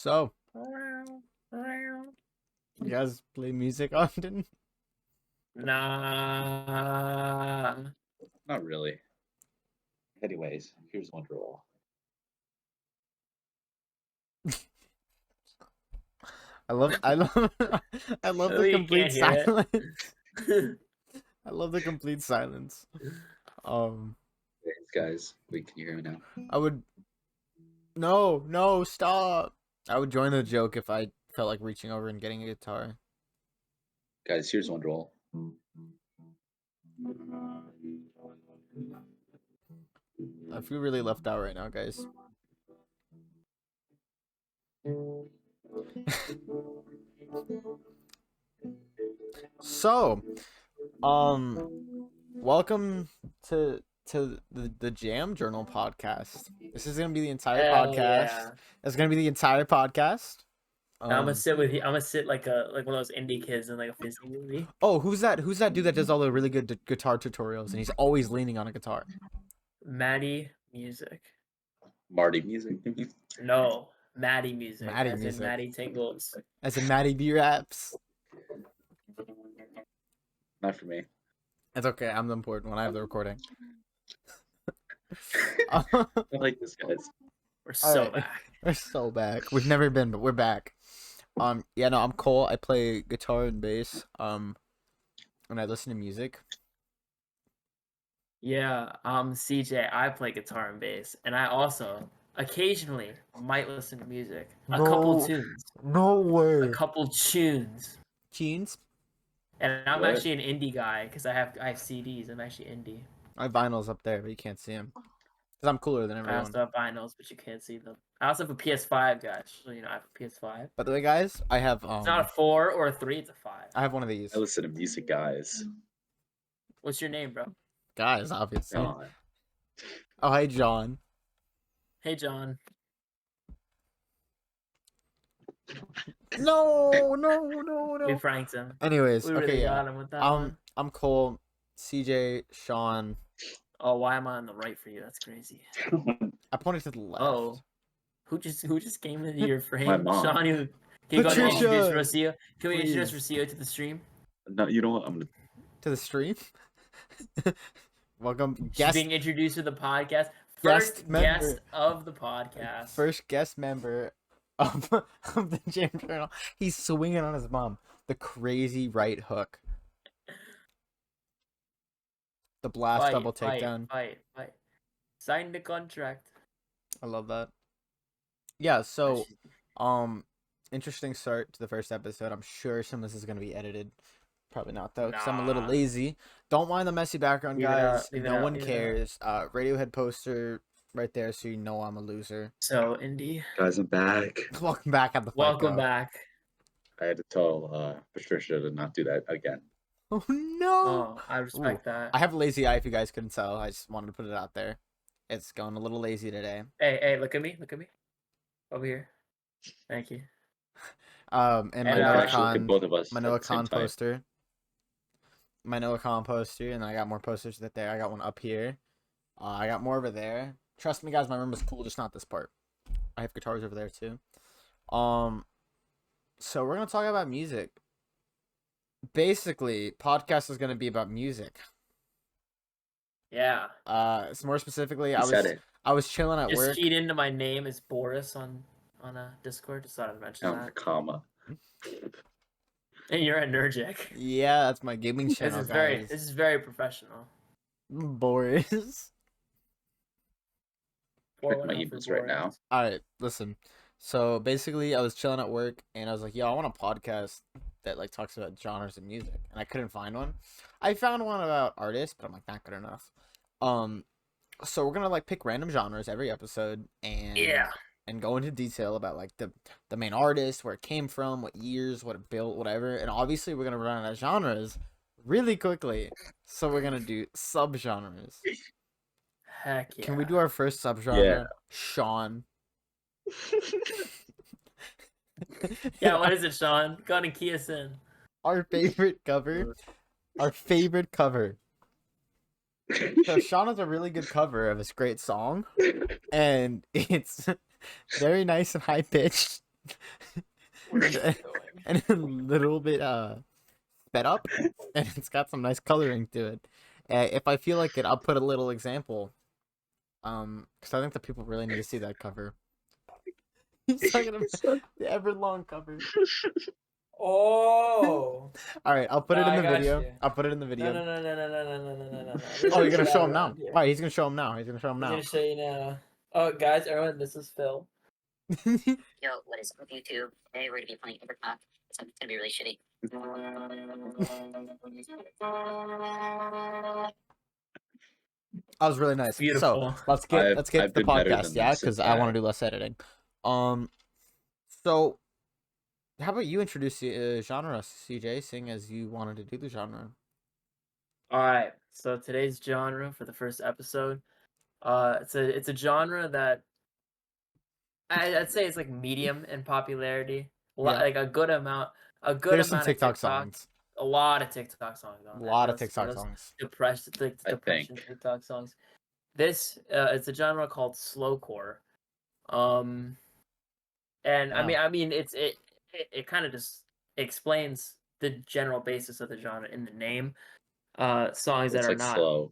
So, you guys play music often? Nah. Not really. Anyways, here's one rule. I love I love the You complete can't hear it. silence. I love the complete silence. Thanks, guys. Wait, can you hear me now? I would No, stop. I would join the joke if I felt like reaching over and getting a guitar. Guys, here's one rule. I feel really left out right now, guys. So, welcome to the Jam Journal podcast. This is gonna be the entire Hell podcast. yeah. It's gonna be the entire podcast. I'm gonna sit with you. I'm gonna sit like one of those indie kids in like a Disney movie. Oh, who's that? Who's that dude that does all the really good guitar tutorials and he's always leaning on a guitar? Maddie Music. Marty music. No, Maddie Music. Maddie as in Music. Maddie Tingles. As in Maddie B raps. Not for me. It's okay. I'm the important one. I have the recording. I like this, guys. We're so Alright. back. We're so back. We've never been, but we're back. Yeah, no, I'm Cole. I play guitar and bass. And I listen to music. Yeah, CJ. I play guitar and bass, and I also occasionally might listen to music. A couple No. tunes. No way. A couple tunes. Tunes. And I'm What? actually an indie guy because I have CDs. I'm actually indie. My vinyl's up there, but you can't see them. Because I'm cooler than I everyone. also have vinyls, but you can't see them. I also have a PS5, guys. So I have a PS5. By the way, guys, I have It's not a 4 or a 3. It's a 5. I have one of these. I listen to music, guys. What's your name, bro? Guys, obviously. John. Oh, hi, John. Hey, John. No. We pranked him. Anyways, We really okay, got yeah. him with that one. I'm Cole, CJ, Sean. Oh, why am I on the right for you? That's crazy. I pointed to the left. Oh, who just came into your frame? My mom. Sean, can you go ahead and Patricia! introduce Rocio? Can we introduce Please. Rocio to the stream? No, you know what? I'm gonna. To the stream. Welcome, She's guest. being introduced to the podcast. Guest First member. guest of the podcast. First guest member of the Jam Journal. He's swinging on his mom. The crazy right hook. The blast double takedown. Fight. Sign the contract. I love that. Yeah, so interesting start to the first episode. I'm sure some of this is gonna be edited. Probably not though, because I'm a little Nah. lazy. Don't mind the messy background, Leave it guys. out, leave it No out, one leave it out. cares. Radiohead poster right there, so you know I'm a loser. So, Indy, Guys, I'm back. Welcome back at the fight. welcome Go. back. I had to tell Patricia to not do that again. Oh no! Oh, I respect that. I have a lazy eye. If you guys couldn't tell, I just wanted to put it out there. It's going a little lazy today. Hey, look at me. Over here. Thank you. And my And, Noah Actually, look at Khan, both of us. my at Noah the same Khan time. poster. My Noah Khan poster, and then I got more posters that there. I got one up here. I got more over there. Trust me, guys, my room is cool, just not this part. I have guitars over there too. So we're gonna talk about music. Basically, podcast is gonna be about music. Yeah. So more specifically, You said it. I was chilling at Just work. keyed into my name is Boris on Discord. Just thought I'd mention Down with a that. comma. And you're energic. Yeah, that's my gaming This channel, is guys. very professional. Boris. Check my 410 for emails right now. Boris. All right, listen. So basically, I was chilling at work, and I was like, "Yo, I want a podcast that like talks about genres of music," and I couldn't find one. I found one about artists, but I'm like, not good enough. So we're gonna like pick random genres every episode, and and go into detail about like the main artist, where it came from, what years, what it built, whatever. And obviously, we're gonna run out of genres really quickly, so we're gonna do subgenres. Heck yeah. Can we do our first subgenre? Yeah. Sean. Yeah, what is it, Sean? Go on and key us in. Our favorite cover. Our favorite cover. So Sean has a really good cover of this great song, and it's very nice and high pitched. Where is and, it going? and a little bit sped up, and it's got some nice coloring to it. If I feel like it, I'll put a little example. Because I think that people really need to see that cover. He's talking about the Everlong cover. Oh. All right, I'll put No, it in I the got video. you. I'll put it in the No, video. no, no, no, no, no, no, no, no, no, no. Oh, you're gonna Leave show that him now. around here. All right, he's gonna show him now. He's gonna show him He's now. gonna show you now. Oh, guys, everyone, this is Phil. Yo, what is up, YouTube? Today we're gonna be playing Overclock. It's gonna be really shitty. That was really nice. Beautiful. So let's get I've the been better podcast, than yeah, this because at I want to that. do less editing. So how about you introduce the genre, CJ, seeing as you wanted to do the genre? All right. So today's genre for the first episode, it's a genre that I'd say it's like medium in popularity. Yeah. Like a good amount. There's some Of TikTok songs. A lot of TikTok songs on A it. lot of Those- TikTok those songs. depression think. TikTok songs. This it's a genre called slowcore. And Yeah. I mean it kind of just explains the general basis of the genre in the name. Songs that It's are like not slow.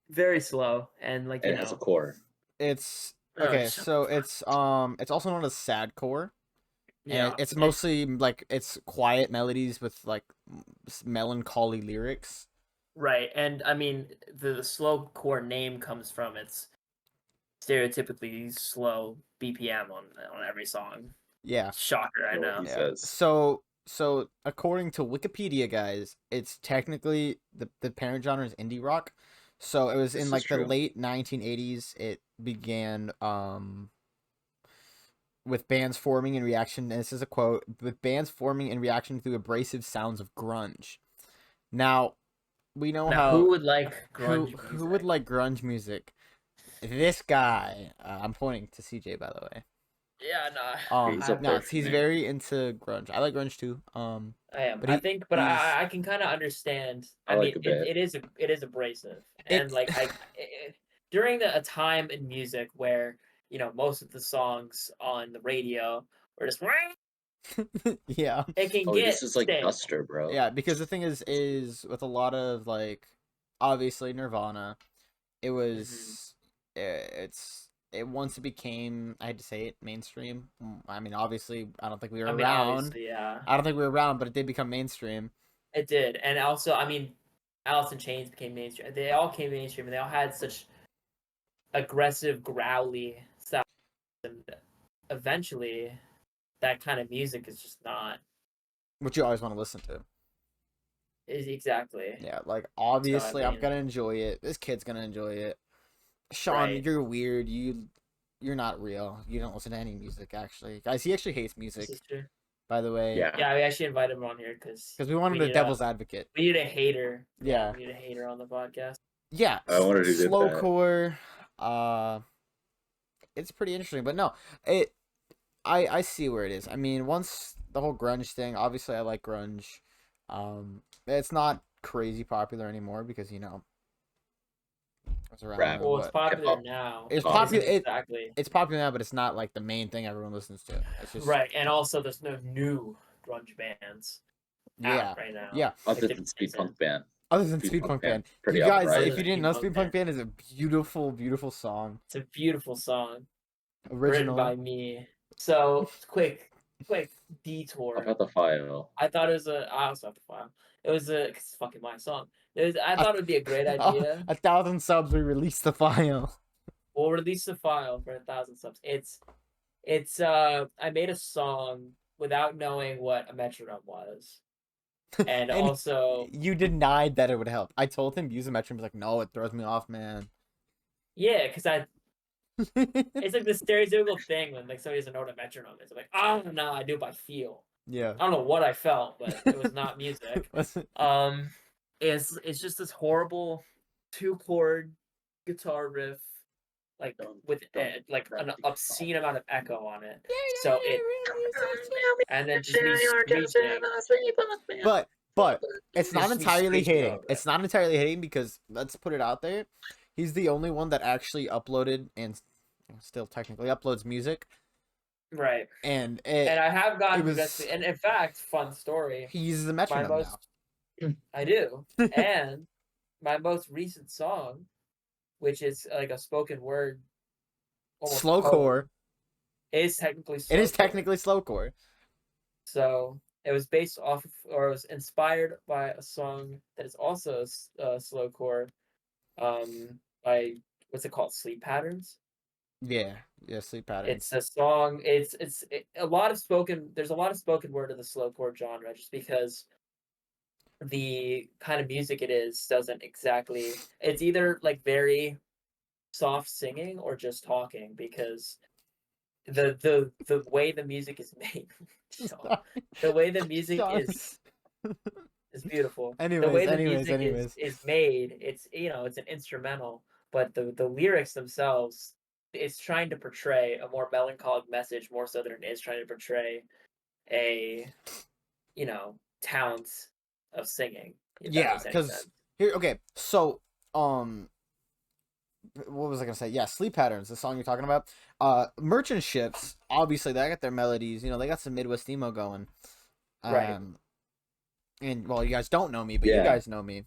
very slow and like And it has a core. It's Oh, okay. shut So it's also known as sadcore. yeah, And it's mostly like it's quiet melodies with like melancholy lyrics. right. And I mean the slowcore name comes from its stereotypically slow BPM on every song. Yeah. Shocker, I You know know. what he Yeah. says. So according to Wikipedia, guys, it's technically the parent genre is indie rock. So it was This in is like the true. late 1980s. It began with bands forming in reaction. And this is a quote: with bands forming in reaction to abrasive sounds of grunge. Now we know Now, how who would like grunge who would like grunge music. This guy, I'm pointing to CJ, by the way. Yeah, no. He's a No, perfect he's man. very into grunge. I like grunge too. I am. But I think, but he's- I can kind of understand. I I like mean, a bit. it is abrasive, It- and like during a time in music where most of the songs on the radio were just yeah, it can Oh, get this is like stale. Duster, bro. yeah. Because the thing is with a lot of like, obviously Nirvana, it was, it once it became, I had to say it, mainstream. I mean, obviously, I don't think we were I mean, around. obviously, yeah, I don't think we were around, but it did become mainstream. it did, and also, I mean, Alice in Chains became mainstream. They all came mainstream, and they all had such aggressive, growly style, and eventually, that kind of music is just not. Which you always want to listen to. Exactly. Yeah, like obviously I'm mean- gonna enjoy it. This kid's gonna enjoy it. Sean, Right. you're weird. You're not real. You don't listen to any music, actually. Guys, he actually hates music, This is true. by the way. Yeah. Yeah, we actually invited him on here because Because we wanted a need devil's advocate. we need a hater. Yeah. We need a hater on the podcast. Yeah. I wondered who did that. Slowcore. It's pretty interesting, but no, I see where it is. I mean, once the whole grunge thing, obviously I like grunge. It's not crazy popular anymore because it's around. Rap. Well, it's what- popular hip-hop. now. It's Isn't popular- it- exactly. It's popular now, but it's not like the main thing everyone listens to. It's just Right, and also there's no new grunge bands yeah, out right now. yeah. Other Like, than Speed isn't. Punk Band. Other than Speed Speed Punk Punk Band, Band, pretty you guys, upright. if you didn't Speed know, Punk Speed Punk Band is a beautiful, beautiful song. It's a beautiful song written Original. by me. So quick detour. I've got the file. I thought it was I also have the file. It was it's fucking my song. I thought it would be a great idea. 1,000 subs, we released the file. We'll release the file for 1,000 subs. It's I made a song without knowing what a metronome was. And also you denied that it would help. I told him use a metronome. He's like, no, it throws me off, man. yeah, because it's like the stereotypical thing when like somebody doesn't know what a metronome is. I'm like, oh no, I do it by feel. Yeah. I don't know what I felt, but it was not music. It's just this horrible 2-chord guitar riff, like with like an obscene amount of echo on it. So it and then just me screeching. But it's not Just me entirely screeching hating. over it. It's not entirely hating because let's put it out there. He's the only one that actually uploaded and still technically uploads music Right. and And I have gotten it was progressively, and in fact, fun story. he uses a My metronome most, I do, and my most recent song, which is like a spoken word, now. almost poem, Slowcore. is technically It is slowcore. technically slowcore. So it was based off of, or it was inspired by a song that is also slowcore, by what's it called, Sleep Patterns. Yeah, yeah, sleep patterns. It's a song. A lot of spoken. There's a lot of spoken word in the slowcore genre, just because the kind of music it is doesn't exactly. It's either like very soft singing or just talking, because the way the music is made, Sean, the way the music John. is beautiful. The Anyways, way the anyways, music anyways. is made, it's it's an instrumental, but the lyrics themselves, it's trying to portray a more melancholic message more so than it is trying to portray a talent of singing. If that Yeah, makes any because sense. here, okay, so what was I gonna say? Yeah, sleep patterns, the song you're talking about. Merchant ships, obviously they got their melodies. You know, they got some Midwest emo going. Right. And well, you guys don't know me, but you Yeah. guys know me.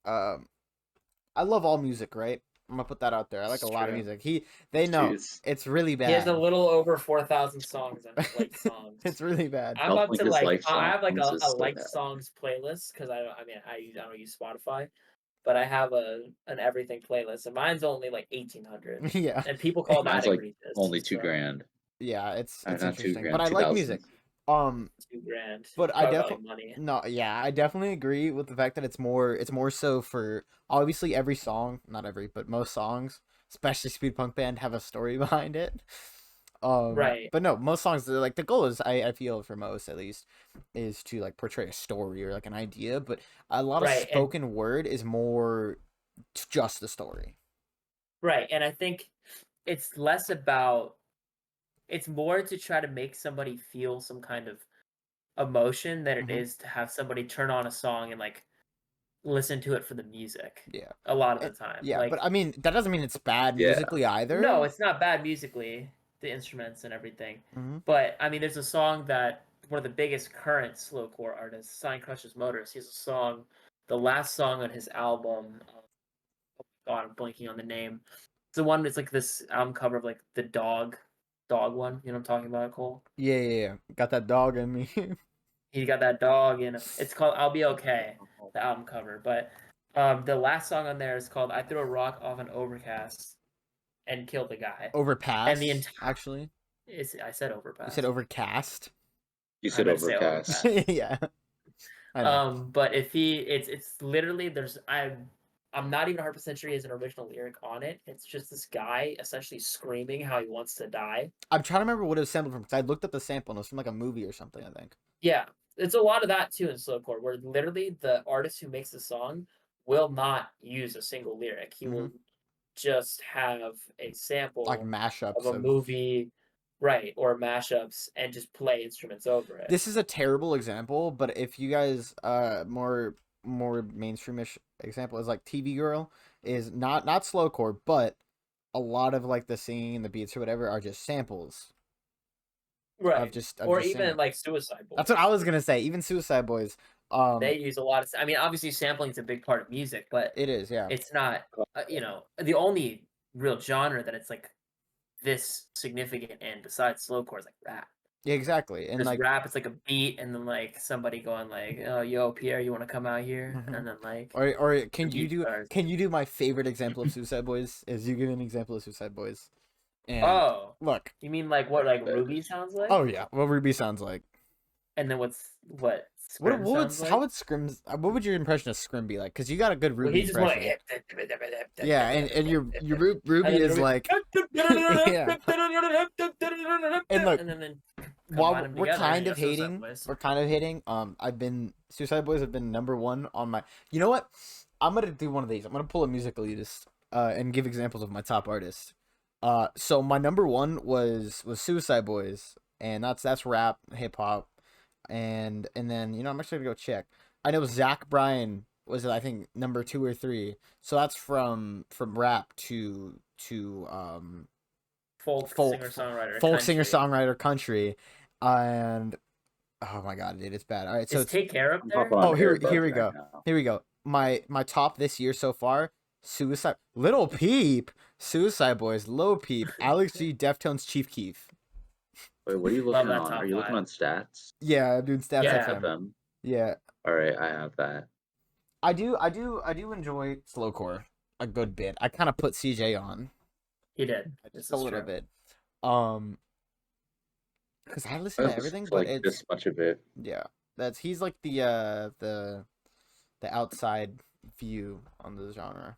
I love all music, right? I'm gonna put that out there. I like It's a lot of true. music. They know Jeez. it's really He has a bad. little over 4,000 songs on his liked songs. It's really bad. I'm Don't up think to his like life I have like songs a is so liked bad. songs playlist, because I don't use Spotify, but I have an everything playlist, and mine's only like 1,800, Yeah, and people call that Mine's like egregious. only two So grand. yeah, it's Not two interesting, but grand, I like 2,000. music. Um, 2 grand. but I Talk about like definitely money. no, yeah, I definitely agree with the fact that it's more so for obviously every song, not every, but most songs, especially Speed Punk Band, have a story behind it. Right. But no, most songs like the goal is I feel for most at least is to like portray a story or like an idea, but a lot of Right. And spoken word is more just the story. right. And I think it's less about it's more to try to make somebody feel some kind of emotion than it Mhm. is to have somebody turn on a song and like listen to it for the music Yeah. a lot of the And, time. yeah, but Like, I mean that doesn't mean it's bad Yeah. musically no, either. it's not bad musically, the instruments and everything. Mhm. But I mean, there's a song that one of the biggest current slowcore artists, Sign Crushes Motorist, he has a song, the last song on his album. Oh God, I'm blanking on the name. It's the one that's like this album cover of like the dog one. You know what I'm talking about, Cole? Yeah, yeah, yeah. Got that dog in me. He got that dog, and it's called "I'll Be Okay," the album cover. But the last song on there is called "I Threw a Rock Off an Overcast and Killed the Guy," and the Overpass, entire actually. I said You said overpass. overcast. You I said meant to say overcast. overpass. Yeah, I know. But if it's literally I'm not even 100% sure he has an original lyric on it. It's just this guy essentially screaming how he wants to die. I'm trying to remember what it was sampled from because I looked up the sample and it was from like a movie or something, I think. Yeah, it's a lot of that too in slowcore, where literally the artist who makes the song will not use a single lyric. He Mhm. will just have a Like sample of mashups a of. movie, right, or mashups, and just play instruments over it. This is a terrible example, but if you guys more mainstreamish example is like TV Girl is not slowcore, but a lot of like the singing and the beats or whatever are just samples Right. of Or just even singing. like Suicide That's what I Boys. was gonna say. Even Suicide Boys, They use a lot of. I mean, obviously, sampling is a big part of music, but it is, yeah. it's not. The only real genre that it's like this significant in besides slowcore is like rap. Yeah, exactly. And There's like rap, it's like a beat, and then like somebody going like, "Oh, yo, Pierre, you want to come out here?" mhm. And then like or the beat starts. can you do my favorite example of Suicide Boys? Is you give an example of Suicide Boys? And Oh, look, you mean like what like Ruby sounds like? oh yeah, what Ruby sounds like. And then what What Scrim what would sounds like? how would Scrim's what would your impression of Scrim be like? Because you got a good Well, Ruby he just went impression. like, Yeah, and your and Ruby then is Ruby, like yeah. And look, and then combine while them together, and you got Suicide Boys. we're kind of hating. I've been Suicide Boys have been #1 on my. You know what? I'm gonna do one of these. I'm gonna pull a musical elitist, and give examples of my top artists. So my #1 was Suicide Boys, and that's rap, hip hop, and then I'm actually gonna go check. I know Zach Bryan was I think #2 or 3. So that's from rap to folk singer-songwriter folk country. singer-songwriter country, and oh my god, dude, it's bad. All right, so Is Take Care up I'm there? hopping on here Airbus we right go. now. Here we go. My top this year so far: Suicide, Little Peep, Suicide Boys, Lil Peep, Alex G, Deftones, Chief Keef. Wait, what are you Love looking that on? top Are you looking five. on stats? Yeah, dude, Stats Yeah. FM. FM. Yeah, All right, I have that. I do enjoy slowcore a good bit. I kind of put CJ on He did. just This a is little true. bit, because I I listen to listen everything, to but like it's this much of it. yeah, that's he's like the outside view on the genre,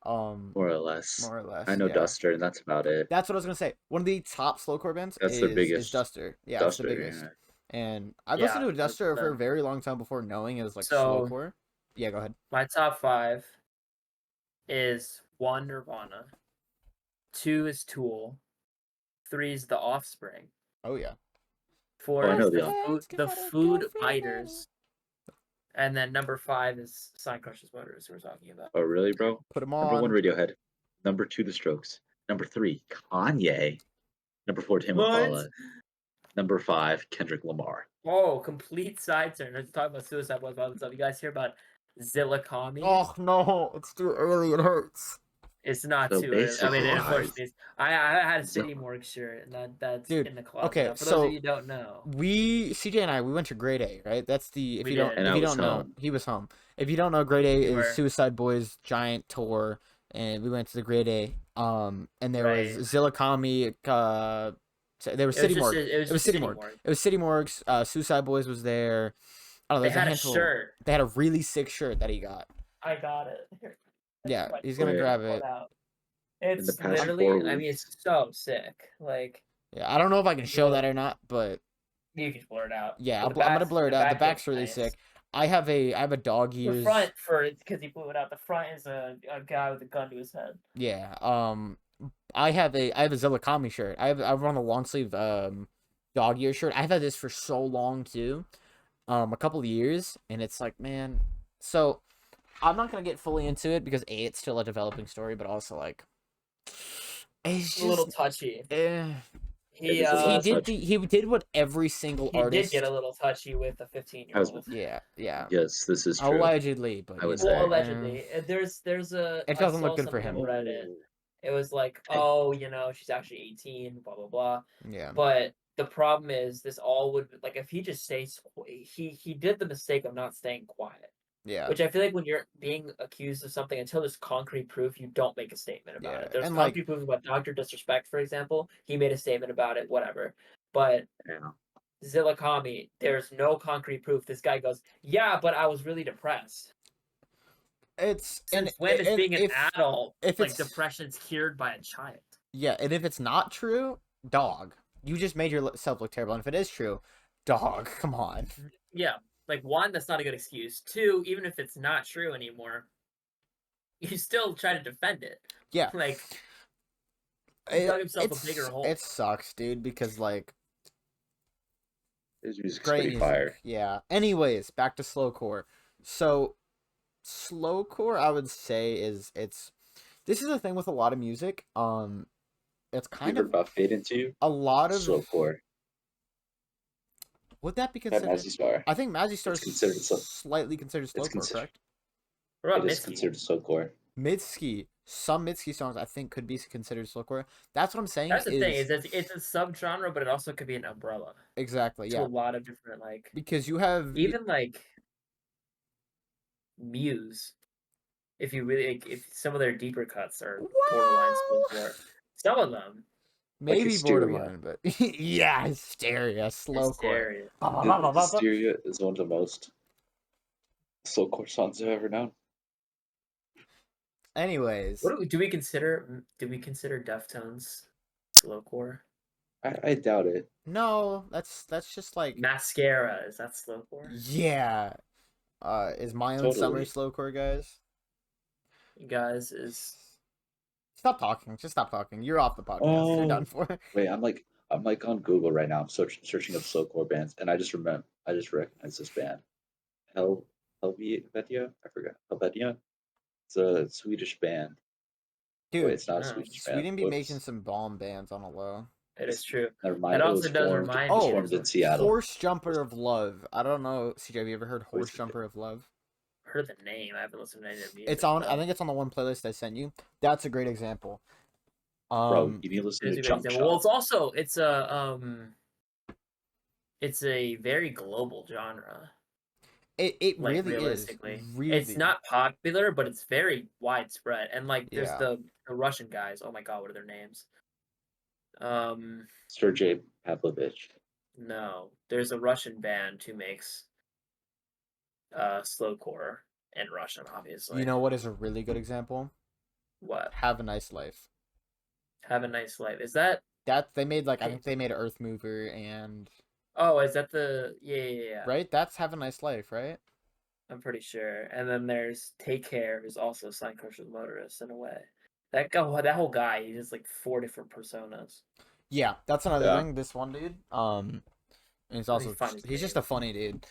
More or less. more or less. I know Yeah. Duster, and that's about it. That's what I was gonna say. One of the top slowcore bands That's the is biggest. Duster. Yeah, it's the Duster, biggest. yeah. And I've Yeah, listened to Duster for a 100%. very long time before knowing it was like So- slowcore. Yeah, go ahead. My top 5 is 1 Nirvana, 2 is Tool, 3 is The Offspring, Oh yeah. 4 Oh, I is know the The Food Fighters, and then number 5 is Sign Crushes Motorist, we're talking about. Oh, really, bro? Put them Number 1, on. Radiohead. Number 2, The Strokes. Number 3, Kanye. Number 4, Tame What? Impala. Number 5, Kendrick Lamar. Oh, complete side turn. Let's talk about Suicide Boys all this stuff. You guys hear about Zilla Kami? Oh no, it's too early. It hurts. It's not So too early. I mean, basically, unfortunately, I had a So- City Morgue shirt, and that's Dude, in the closet. okay, now. For those so of you who don't know, CJ and I, we went to grade A, right? That's the if We you don't did. And if I you was don't know, home. he was home. If you don't know, grade A You is were. Suicide Boys giant tour, and we went to the grade A. And there Right. was Zillakami. There was City Morgue. It was It was just City Morgue. It was City Morgue's. Suicide Boys was there. I don't know. They There's a had a handful. shirt. They had a really sick shirt that he got. I got it. Here. Yeah, Like, he's gonna Wait. grab pull it. out. the It's past literally. 4 I mean, weeks- it's so sick. Like Yeah, I don't know if I can show Yeah. that or not, but you can blur it out. yeah, But I'm gonna blur it out. The back back's is really nice. sick. I have a dog The ears. front because he blew it out. The front is a guy with a gun to his head. Yeah. I have a Zillakami shirt. I have on a long sleeve dog ear shirt. I've had this for so long too. A couple of years, and it's like, man. So I'm not gonna get fully into it because A, it's still a developing story, but also like it's It's a little just touchy. eh. He It is a little He did what every single he artist did get a little touchy with a 15-year-old. yeah. Yes, this is true. Allegedly, but I would you say. know, Well, allegedly, there's a. It I doesn't saw look good for something him. on Reddit. It was like, oh, she's actually 18, blah blah blah. Yeah. But the problem is, this all would like if he just stays. He did the mistake of not staying quiet, Yeah. which I feel like when you're being accused of something, until there's concrete proof, you don't make a statement about Yeah, it. There's and, like- concrete proof about Dr. Disrespect, for example. He made a statement about it, whatever. But Yeah. Zillakami, there's no concrete proof. This guy goes, yeah, but I was really depressed. It's Since when is being an if, adult if like it's- depression's cured by a child? yeah, and if it's not true, dog, you just made yourself look terrible. And if it is true, dog, come on. Yeah, like 1, that's not a good excuse. 2, even if it's not true anymore, you still try to defend it. Yeah. Like he dug himself a bigger hole. It sucks, dude, because like His music's great pretty music. fire. Yeah. Anyways, back to slowcore. So slowcore, I would say is this is the thing with a lot of music. It's You kind heard of about Fade Into You? a lot of Slowcore. would that be That considered? Mazzy Star. I think Mazzy Star is considered slightly considered slowcore, considered- correct? What about It is Mitski? considered slowcore. Some Mitski songs I think could be considered slowcore. That's what I'm saying. That's the thing is it's a subgenre, but it also could be an umbrella exactly, to yeah, a lot of different like because you have even like Muse. If you really if some of their deeper cuts are borderline Well- slowcore, some of them maybe Hysteria. borderline, but yeah, hysteria, slowcore. hysteria. Hysteria is one of the most slowcore songs I've ever known. Anyways, What do we consider? Do we consider Deftones slowcore? I doubt it. no, that's just like Mascara, is that slowcore? yeah. Is my own summer Totally. slowcore, guys? You guys is Stop talking. Just stop talking. You're off the podcast. You're Oh. done for. Wait, I'm like on Google right now. I'm searching up slowcore bands, and I just recognize this band. Helvetia? I forgot. Helvetia? It's a Swedish band. Dude, it's not no, Swedish band. Sweden be making Whoops. some bomb bands on a low. it is true. Never mind. That It also was does formed. remind It was me. formed in There's Seattle. Horse Jumper of Love. I don't know, CJ. Have you ever heard Horse it? Jumper of Love? heard the name. I haven't listened to any of their music. It's on. though. I think it's on the one playlist I sent you. That's a great example. Bro, you need to listen It is to a great Jump example. Well, Shot. it's also it's a very global genre. It Like really is. realistically, Really. it's not popular, but it's very widespread. And like, there's Yeah. the Russian guys. Oh my god, what are their names? Sergey Pavlovich. No, there's a Russian band who makes slowcore in Russian, obviously. You know what is a really good example? What? Have a Nice Life. Have a Nice Life. Is that? That they made I think they made Earth Mover and Oh, is that the? Yeah. right? That's Have a Nice Life, right? I'm pretty sure. And then there's Take Care, who's also Sign Crushes Motorist in a way. That whole guy, he has like 4 different personas. Yeah, that's another Yeah. thing. This one dude, and he's Let me also find his he's just name. a funny dude.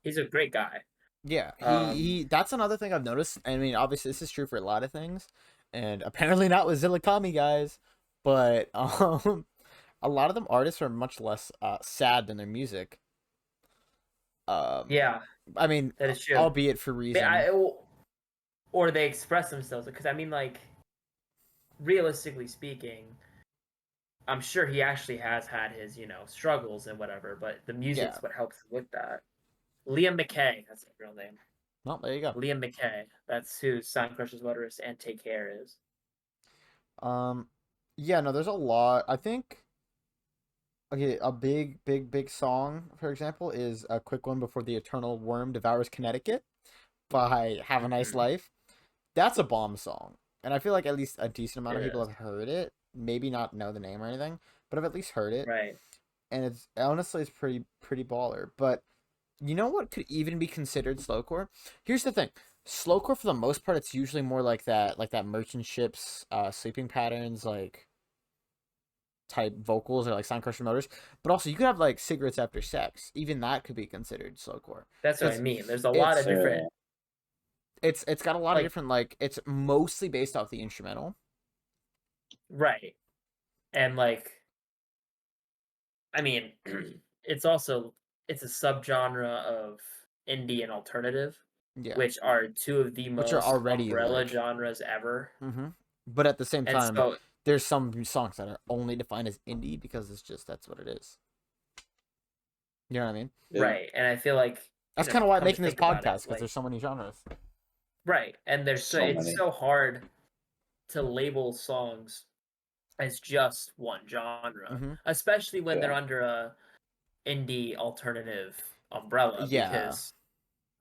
He's a great guy. Yeah, Um, he that's another thing I've noticed. I mean, obviously this is true for a lot of things, and apparently not with Zillakami guys, but a lot of them artists are much less sad than their music. Yeah, I mean, that is true. albeit for reason. Or they express themselves. Because, I mean, like, realistically speaking, I'm sure he actually has had his, struggles and whatever, but the music's Yeah. what helps with that. Liam McKay, that's his real name. Well, there you go. Liam McKay, that's who Sign Crushes Motorist and Take Care is. Yeah, no, there's a lot. I think. Okay, a big song, for example, is A Quick One Before the Eternal Worm Devours Connecticut by Have a Nice Mhm. Life. That's a bomb song. And I feel like at least a decent amount of It people is. have heard it. Maybe not know the name or anything, but have at least heard it. Right. And it's honestly it's pretty baller. But you know what could even be considered slowcore? Here's the thing. Slowcore for the most part it's usually more like that merchant ships, sleeping patterns, like type vocals or like Sign Crushes Motorist, but also you could have like Cigarettes After Sex. Even that could be considered slowcore. That's what I It's- mean. There's a lot of different. It's got a lot of Like- different it's mostly based off the instrumental. Right. And, like, I mean, it's a subgenre of indie and alternative, Yeah. which are two of the Which most are already, umbrella like- genres ever. Mm-hmm. But at the same And time, so, there's some songs that are only defined as indie because it's just that's what it is. You know what I mean? Yeah. right. And I feel like That's you know, kind of why I'm come to making this think about it, podcast because like- there's so many genres. right. And there's So it's many. so hard to label songs as just one genre, Mhm. especially when they're Yeah. under a indie alternative umbrella. Yeah. Because,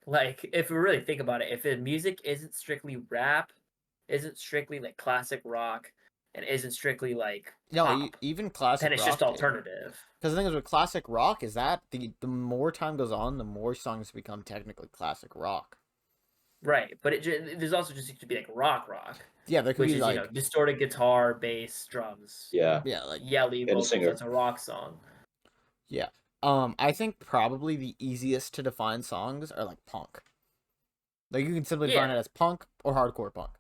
like, if we really think about it, if the music isn't strictly rap, isn't strictly like classic rock, and isn't strictly like No, pop, even classic then it's rock. just alternative. Because the thing is with classic rock is that the more time goes on, the more songs become technically classic rock. Right, but there's also just to be like rock, Yeah, there could which be is like distorted guitar, bass, drums, Yeah. like yelly And a vocals. singer. That's a rock song. I think probably the easiest to define songs are like punk. Like you can simply define Yeah. it as punk or hardcore punk.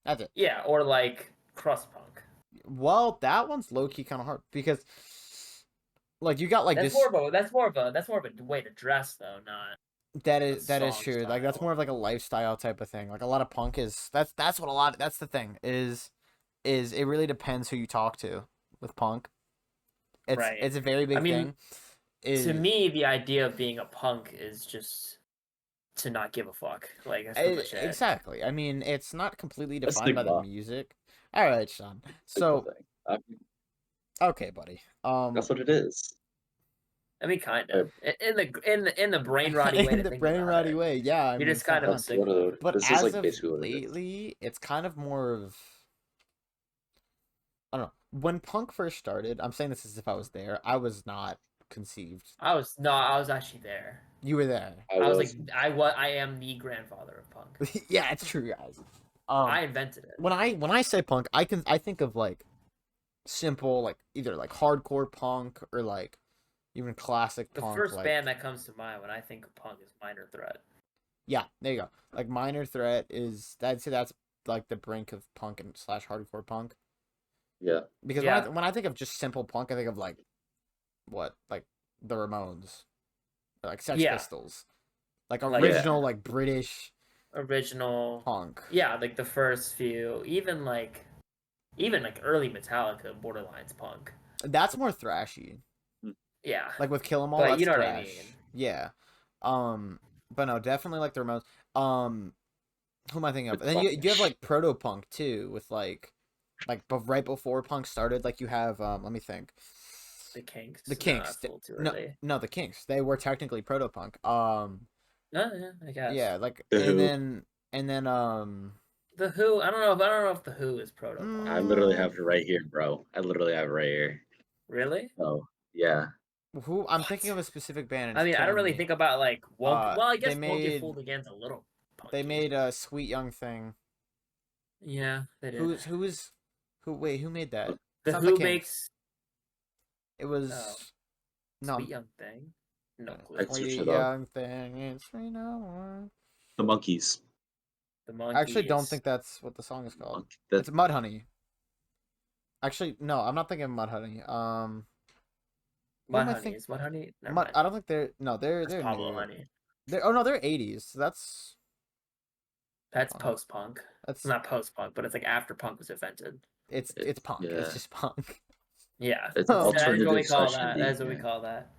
That's it. Yeah, or like crust punk. Well, that one's low key kind of hard because like you got like That's this. more of a way to dress though, not That is song true. Like that's style. more of like a lifestyle type of thing. Like a lot of punk is that's what a lot. That's the thing is it really depends who you talk to with punk. Right. It's a very big I mean, thing. To me, the idea of being a punk is just to not give a fuck. Like that's pretty much it. Exactly. I mean, it's not completely That's defined by the stigma. music. All right, Sean. It's a So good thing. I mean, okay, buddy. that's what it is. I mean, kind of in the brain rotty way. in to the think brain about rotty it. way, yeah. I You mean, just kind of sometimes. That's what But this as is like of basically what it is. lately, it's kind of more of I don't know. When punk first started, I'm saying this as if I was there. I was not conceived. I was actually there. You were there. I was like, I am the grandfather of punk. Yeah, it's true, guys. I invented it. When I say punk, I think of like simple like either like hardcore punk or like even classic The punk. first like, band that comes to mind when I think of punk is Minor Threat. Yeah, there you go. Like Minor Threat is I'd say that's like the brink of punk and slash hardcore punk. Yeah. Because Yeah. when I think of just simple punk, I think of like what, like the Ramones, or like Sex Yeah. Pistols, like Like- original like British Original. punk. Yeah, like the first few, even like early Metallica, Borderlines punk. That's more thrashy. Yeah. Like with Kill 'Em All, But that's you know what I thrash. mean. Yeah. But no, definitely like the Ramones. Who am I thinking of? With And then you have thrash. like proto punk too, with like right before punk started. Like you have let me think. The Kinks. The No, Kinks. that's a little too No, early. no, the Kinks. They were technically proto punk. Yeah, I guess. Yeah, like The Who. and then The Who. I don't know if the Who is proto punk. I literally have it right here, bro. I literally have it right here. Really? Oh, yeah. who I'm What? thinking of a specific band. And I it's mean, I don't killing really me. think about like Wonk. Well, I guess they Won't Get made- Fooled Again's a little punky. They made a Sweet Young Thing. Yeah, they did. Who made that? The It's not Who Kinks. makes It was Oh. no Sweet Young Thing? No clue. I'd switch Sweet it up. Young Thing. It's sweet no more. The Monkeys. The Monkeys. I actually don't think that's what the song is called. That's It's Mudhoney. Actually, no, I'm not thinking of Mudhoney. who am I Mudhoney. think- Is Mudhoney? Never Mud. mind. I don't think they're That's they're Pablo new. Honey. Oh no, they're 80s. So that's That's Punk. post punk. that's It's not post punk, but it's like after punk was invented. it's punk. yeah. It's just punk. Yeah. It's Oh. That is what we alternative call slash that. indie, That is what we yeah. call that.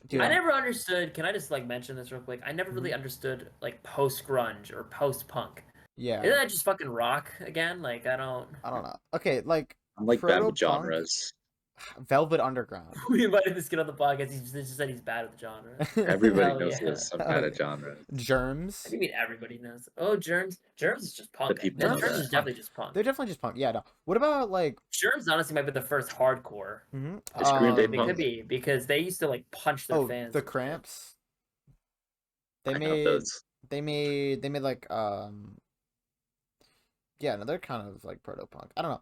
Dude, I never understood. Can I just like mention this real quick? I never Mm-hmm. really understood like post grunge or post punk. yeah. Isn't that just fucking rock again? Like I don't. I don't know. Okay, like I'm like bad with proto-punk, genres. Velvet Underground. We invited this kid on the podcast. He just said he's bad at the genre. Everybody Hell knows yeah. this. I'm Hell bad at yeah. genres. Germs. What do you mean everybody knows? Oh, Germs. Germs is just punk. people know Germs that. is definitely just punk. They're definitely just punk. Yeah. No. What about like? Germs honestly might be the first hardcore. It's Green Day It punk. could be because they used to like punch their Oh, fans. the and shit. Cramps. They I know made those. they made like yeah, no, they're kind of like proto punk. I don't know.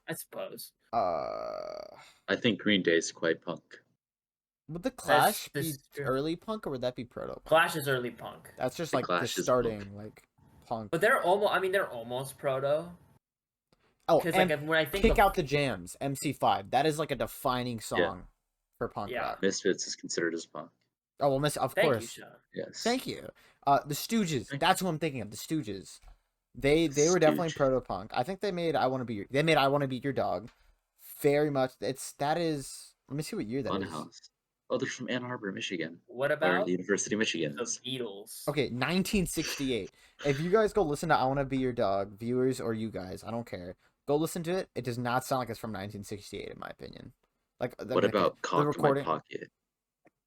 I suppose. I think Green Day's quite punk. Would the Clash this be early punk or would that be proto punk? Clash is early punk, That's just The like the Clash is starting punk. like punk. but they're almost. I mean, they're almost proto. Oh, Because and like when I think Kick of, Out the Jams, MC5. That is like a defining song for punk Yeah. rock. Misfits is considered as punk. Oh well, of thank course. you, Sean. Yes. Thank you. The Stooges. Thank That's what I'm thinking of. The Stooges. They were definitely Stooge. proto punk. I think they made I Want to Be Your. They made I Want to Be Your Dog. Very much. That is. Let me see what year that is. Funhouse. Oh, they're from Ann Arbor, Michigan. What Or about the University of Michigan. the Beatles? Okay, 1968. If you guys go listen to I Want to Be Your Dog, viewers or you guys, I don't care. Go listen to it. It does not sound like it's from 1968, in my opinion. Like What about Cock in My recording? Pocket?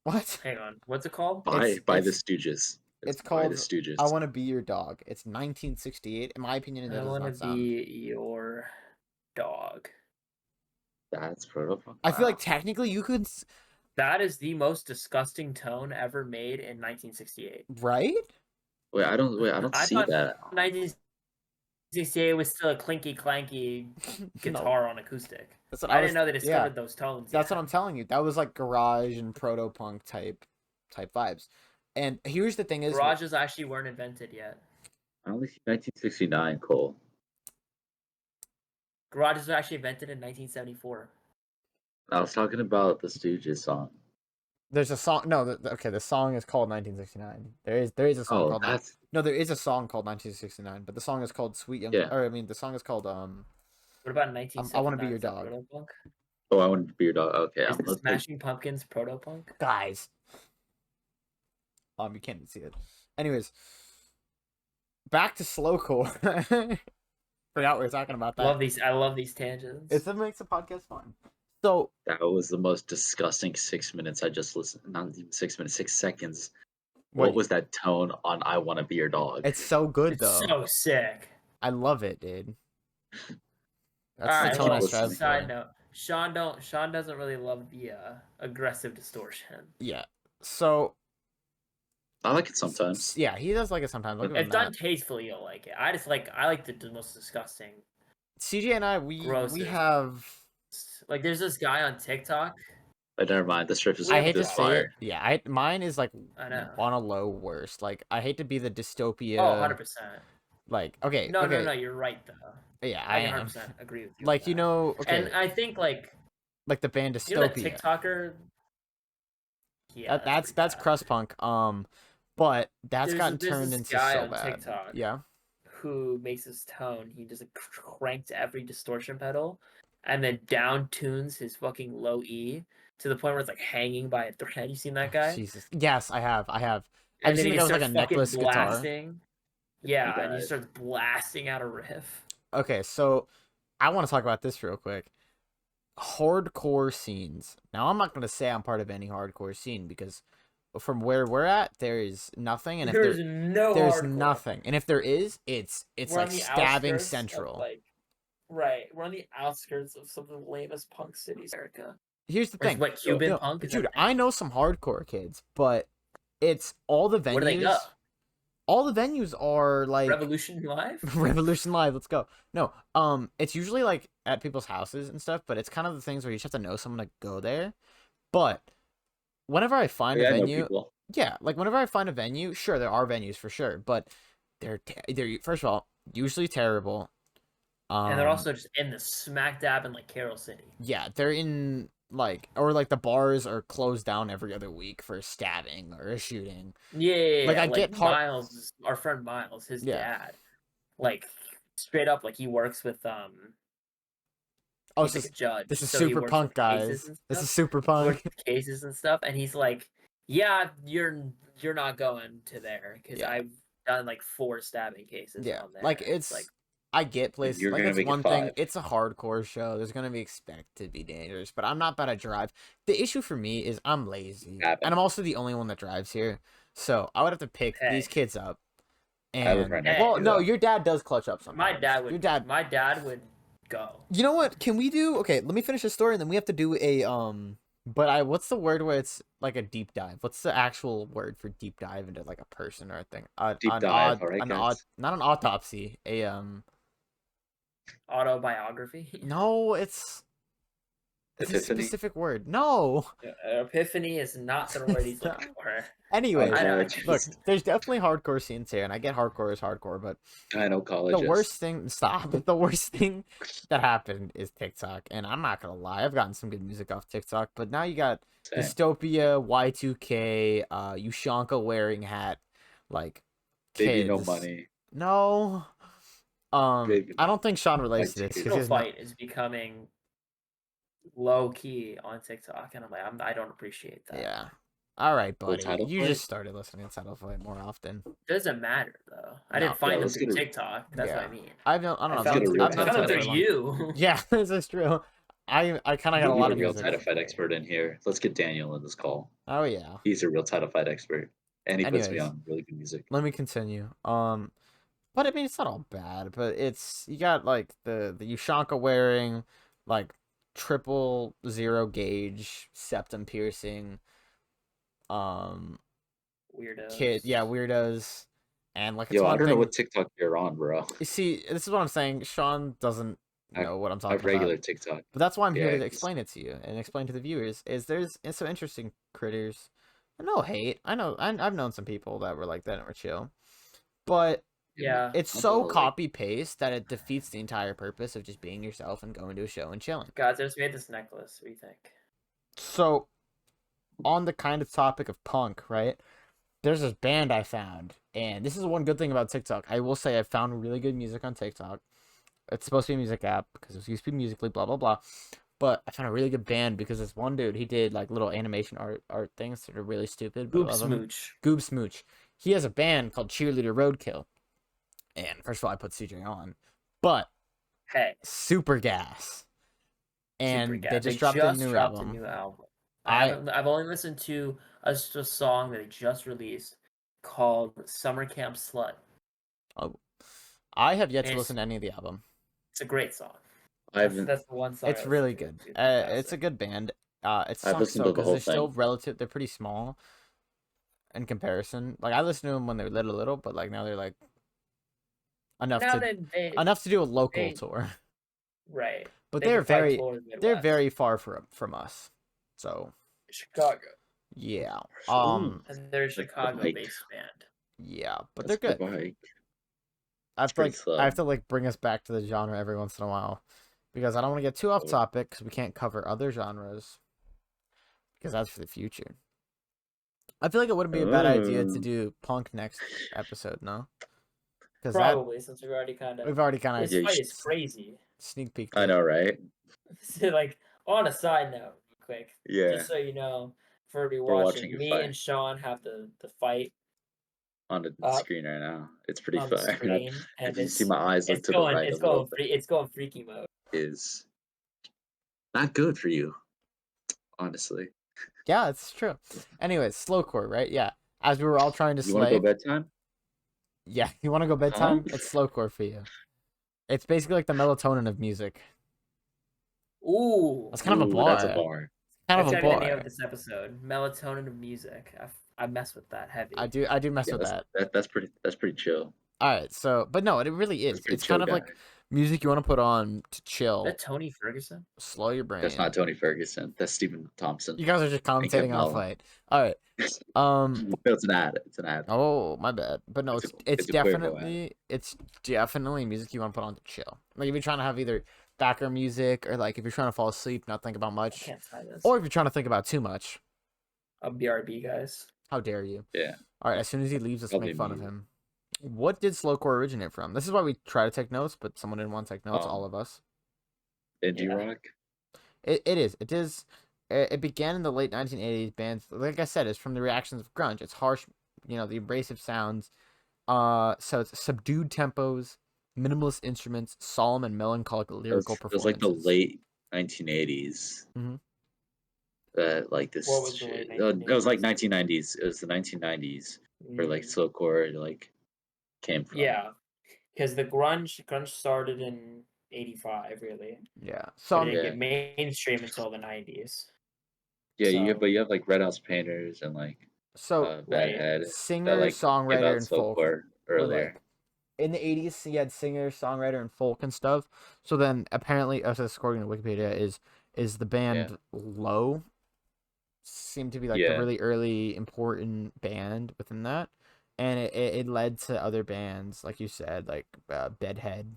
What? Hang on, what's it called? By the it's- Stooges. It's by called the Stooges. I Want to Be Your Dog. It's 1968. In my opinion, that I does want not to sound. be your dog. That's proto punk. I feel like technically you could, That is the most disgusting tone ever made in 1968. right? Wait, I don't I see thought that. 1968 was still a clinky clanky guitar on acoustic. That's what I was- didn't know they discovered yeah, those tones. That's yet. what I'm telling you. That was like garage and proto punk type vibes. And here's the thing: is Garages actually weren't invented yet. I only see 1969, Cole. Garages were actually invented in 1974. I was talking about the Stooges song. there's a song. No, okay. The song is called 1969. There is a song Oh, called. that's No, there is a song called 1969, but the song is called Sweet Young. Yeah. Or I mean, the song is called What about 1979? I Wanna Be Your Is that Dog. proto-punk? Oh, I want to be your dog. Okay, Is I'm the looking. Smashing Pumpkins proto-punk? Guys. You can't even see it. Anyways, back to slowcore. Forgot we were talking about that. I love these tangents. It makes the podcast fun. So That was the most disgusting 6 minutes I just listened. Not even 6 minutes, 6 seconds. What was that tone on "I Want to Be Your Dog"? It's so good It's though. so sick. I love it, dude. That's All the right. tone I well, strive Side for. note: Sean doesn't really love the aggressive distortion. Yeah. So I like it sometimes. yeah, he does like it sometimes. I'll give him If done that. tastefully, you'll like it. I like the most disgusting. CJ and I, we Grossest. have. Like, there's this guy on TikTok. But never mind. The strip is I hate to this say fire. it. Yeah, mine is like I know. on a low worst. Like I hate to be the dystopia. Oh, 100%. Like, okay, No, okay, no, you're right though. yeah, I I can am. 100% agree with you. Like, on you that. know, And okay, I think like like the band you know that Dystopia. TikToker. Yeah, that's pretty That's bad. crust punk. But that's gotten There's turned this into guy so on bad. TikTok Yeah. who makes this tone. He just like cranked every distortion pedal, and then down tunes his fucking low E to the point where it's like hanging by a thread. You seen that guy? Jesus. Yes, I have. Have And you then seen he the guy just with like starts a fucking necklace guitar? blasting. Yeah, and he guys. starts blasting out a riff. Okay, so I want to talk about this real quick. Hardcore scenes. Now, I'm not going to say I'm part of any hardcore scene because from where we're at, there is nothing, and if There's no there's hardcore. nothing, and if there is, it's We're like on the stabbing outskirts central. of like, right? We're on the outskirts of some of the lamest punk cities, America. Here's the Or is thing, what Cuban no, punk? Is dude. that I know some hardcore kids, but it's all the venues. where do they go? All the venues are like Revolution Live. Revolution Live. Let's go. No, it's usually like at people's houses and stuff, but it's kind of the things where you just have to know someone to go there. But whenever I find a I know venue, people. yeah, like whenever I find a venue, sure there are venues for sure, but they're first of all usually terrible. And they're also just in the smack dab in like Carroll City. Yeah, they're in like or like the bars are closed down every other week for a stabbing or a shooting. Yeah, Like I get Miles, our friend Miles, his Yeah. dad, like straight up, like he works with Oh, he's like a judge. this is so he super works punk, with cases guys. and This is stuff. super He punk. works with cases and stuff, and he's like, "Yeah, you're not going to there because Yeah. I've done like 4 stabbing cases Yeah, on there." like and it's like I get places You're like gonna it's make it one thing. 5. It's a hardcore show. There's gonna be expected to be dangerous, but I'm not about to drive. The issue for me is I'm lazy, Happen. and I'm also the only one that drives here. So I would have to pick these Hey. kids up. I live And right next well, to no, him. your dad does clutch up sometimes. my dad would. Your dad. My dad would go. You know what? Can we do? Okay, let me finish the story, and then we have to do a But what's the word where it's like a deep dive? What's the actual word for deep dive into like a person or a thing? Deep dive, alright, guys? Not an autopsy. Autobiography. No, it's a Epiphany? specific word. No. Epiphany is not the word he's looking for. Anyway, I know. look, there's definitely hardcore scenes here, and I get hardcore is hardcore, but I know colleges. the worst thing, stop. The worst thing that happened is TikTok, and I'm not gonna lie, I've gotten some good music off TikTok, but now you got Same. Dystopia, Y2K, Ushanka wearing hat, like Baby no kids. money. No. Baby I don't think Sean relates to this Y2K. because This fight is becoming low key on TikTok, and I'm like, I don't appreciate that. yeah. All right, Little buddy. title You fight? just started listening to Title Fight more often. Doesn't matter though. I No. didn't find Yeah, them let's through get a- TikTok. That's what Yeah. I mean. I don't know. Let's get a real I've known I found them title Title through Fight you. Yeah, this is true. I kind of got a We lot need of real music. title fight expert in here. Let's get Daniel in this call. Oh yeah. He's a real title fight expert, and he puts me Anyways. on really good music. Let me continue. But I mean, it's not all bad. But it's you got like the Ushanka wearing, like 000 gauge septum piercing. Weirdos. Weirdos, and like it's Yo, I one don't thing. know what TikTok you're on, bro. You see, this is what I'm saying. Sean doesn't know what I'm I talking have regular about. TikTok. But that's why I'm here Yeah, to 'cause- explain it to you and explain to the viewers. Is there's some interesting critters. No hate. I know. I've known some people that were like that and were chill, but Yeah. it's I'm so like- copy paste that it defeats the entire purpose of just being yourself and going to a show and chilling. Guys, I just made this necklace. What do you think? So, on the kind of topic of punk, right? There's this band I found, and this is one good thing about TikTok. I will say I found really good music on TikTok. It's supposed to be a music app because it used to be Musically, blah blah blah. But I found a really good band because this one dude, he did like little animation art things that are really stupid. But I Goop love 'em. Smooch. Goob Smooch. He has a band called Cheerleader Roadkill. And first of all, I put CJ on, but Hey. Super Gas. And Super Gas. they just dropped a new dropped album. a new album. I- I've only listened to a song that they just released called Summer Camp Slut. I have yet to It's- listen to any of the album. It's a great song. I haven't. That's the one song. It's really good. It's a good band. It sucks listened though to the because whole they're still thing. relative. They're pretty small in comparison. Like I listened to them when they were little, but like now they're like enough Now to they enough to do a local they- tour. right. But They they're can fight very tour in the they're Midwest. very far from us. So Chicago. yeah. Ooh. And they're a Like the Chicago bike. based band. Yeah, but That's they're the good. bike. I It's have to pretty like slow. I have to like bring us back to the genre every once in a while, because I don't want to get too off Oh. topic because we can't cover other genres because that's for the future. I feel like it wouldn't be a bad idea to Oh. do punk next episode, no? Because Probably, since we've already kind of. we've already kind This of Yeah, you fight should- is crazy. sneak peeked I it. know, right? So, like, on a side note, real quick, Yeah, just so you know, for everybody we're watching, watching you me fight and Sean have the fight on the up screen right now. It's pretty on the fun. screen, If and you see my eyes look it's to the going right a it's little going bit, it's going freaky mode. is not good for you, honestly. Yeah, it's true. Anyways, slowcore, right? Yeah. As we were all trying to You want to go slay. bedtime? Yeah, you want to go bedtime? It's slowcore for you. It's basically like the melatonin of music. Ooh, That's kind of a Ooh, that's a bar. bar. Kind of that's a gotta be the name bar. of this episode. Melatonin of music. I mess with that heavy. I do mess Yeah, with that. that's pretty chill. All right, so but no, it really That's is. pretty It's chill kind of guy. like music you want to put on to Is chill, that Tony Ferguson? slow your That's brain. not Tony Ferguson. That's Stephen Thompson. You guys are just And Kevin commentating on a Allen. fight. All right. No, it's an ad. It's an ad. Oh, my bad. But no, It's it's a Cuervo ad. definitely music you want to put on to chill. Like if you're trying to have either background music or like if you're trying to fall asleep, not think about I much, can't find this. or if you're trying to think about too much. BRB guys. How dare you? Yeah. All right, as soon as he leaves, let's Probably make fun of me. him. What did slowcore originate from? This is why we try to take notes, but someone didn't want to take notes. All of us. Indie Yeah. rock. It is. It is. It began in the late 1980s. Bands, like I said, it's from the reactions of grunge. It's harsh, the abrasive sounds. So it's subdued tempos, minimalist instruments, solemn and melancholic lyrical It was like the performances. late 1980s. Mhm. That like this. What was the late shit. It was like 1980s? 1990s. It was the 1990s where like Mm, slowcore like came from. yeah, because the grunge started in '85, really. Yeah. But So it didn't Yeah. get mainstream until the '90s. Yeah, So, you have like Red House Painters and like so Bad right. Head that singer, like gave songwriter, out and folk slowcore were earlier. like in the 80s. You had singer, songwriter, and folk and stuff. So then apparently, as according to Wikipedia, is the band Low seemed to be like the Yeah. really early important band within that, and it led to other bands like you said, like Bedhead,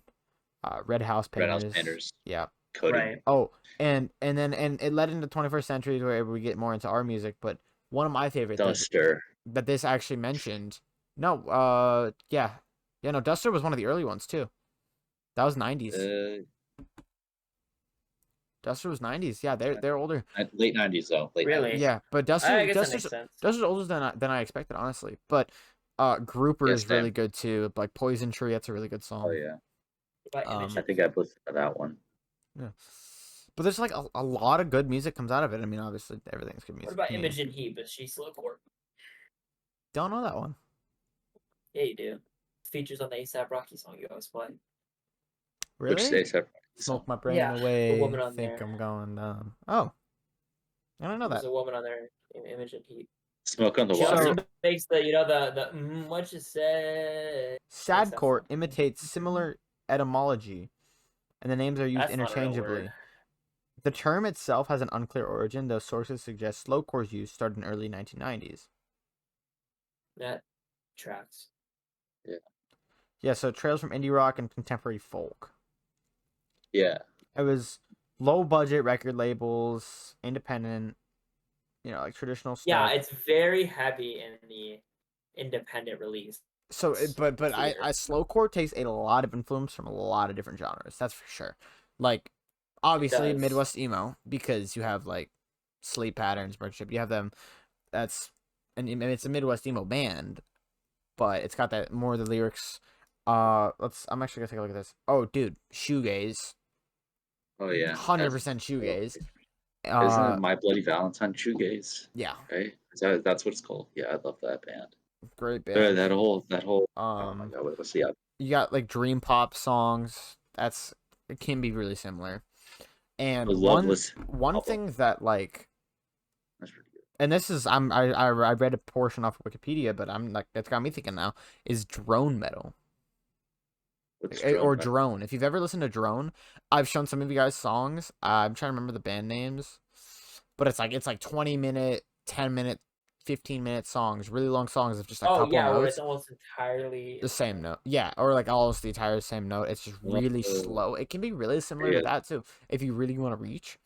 Red House Red Painters. House Painters. Yeah. Cody. Right. Oh, and it led into 21st century where we get more into our music. But one of my favorite Duster. that this actually mentioned. No, no, Duster was one of the early ones too. That was 90s. Duster was 90s. Yeah, they're older. Late 90s though. Late Really? 90s. Yeah, but I guess that makes sense. Duster's older than I expected, honestly. But Grouper Yes, is really Sam. good too. Like Poison Tree, that's a really good song. Oh yeah. But Um, Image I think I've listened to that one. Yeah. But there's like a lot of good music comes out of it. I mean, obviously everything's good music. What about to me. Imogen Heap? Is she slowcore? Don't know that one. Yeah, you do. Features on the ASAP Rocky song you always play. Which Really? stays separate. Smoke my brain Yeah, the away. woman on Think there. I'm going down. Oh, I don't know There's that. a woman on there, Imogen Heap. Smoke on the She Water. also makes the what you say. Sadcore song. imitates similar etymology, and the names are used That's not a real interchangeably. word. The term itself has an unclear origin, though sources suggest slowcore's use started in early 1990s. That tracks. Yeah, so it trails from indie rock and contemporary folk. Yeah. It was low budget record labels, independent, like traditional stuff. Yeah, it's very heavy in the independent release. So, but I Theater. slowcore takes a lot of influence from a lot of different genres. That's for sure. Like, obviously does. Midwest emo because you have like Sleep Patterns, Bird You have them. And it's a Midwest emo band, but it's got that more of the lyrics. I'm actually gonna take a look at this. Oh, dude, shoegaze. Oh yeah. 100% shoegaze. Isn't it My Bloody Valentine shoegaze? Yeah, Right? That's what it's called. Yeah, I love that band. great band. That whole oh my Um, god, what's the you got like dream pop songs. It can be really similar. And The Loveless one album. thing that like, That's pretty good. and this is I read a portion off of Wikipedia, but I'm like that's got me thinking now is drone metal. What's Or Drone? Drone. If you've ever listened to Drone, I've shown some of you guys songs. I'm trying to remember the band names, but it's like 20-minute, 10-minute 15-minute songs, really long songs of just a Oh couple yeah, where notes. it's almost entirely The same note. Yeah, or like almost the entire same note. It's just really Oh, slow. It can be really similar to yeah. that too, if you really want to reach.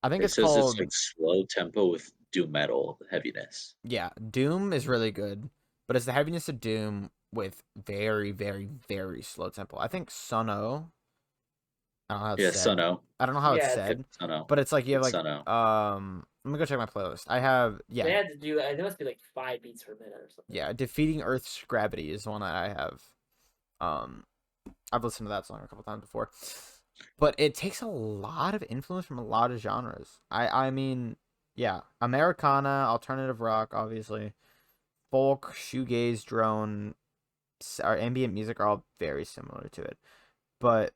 I think It it's says it's called like slow tempo with doom metal heaviness. yeah, Doom is really good, but it's the heaviness of Doom with very, very, very slow tempo. I think Suno, I don't know how it's Yeah, said. Suno. I don't know how it's Yeah, said, Suno. but it's like you have It's like Suno. let me go check my playlist. I have they yeah, had to do. There must be like 5 beats per minute or something. yeah, Defeating Earth's Gravity is one that I have. Um I've listened to that song a couple times before. But it takes a lot of influence from a lot of genres. I mean, yeah, Americana, alternative rock, obviously, folk, shoegaze, drone, our ambient music are all very similar to it. But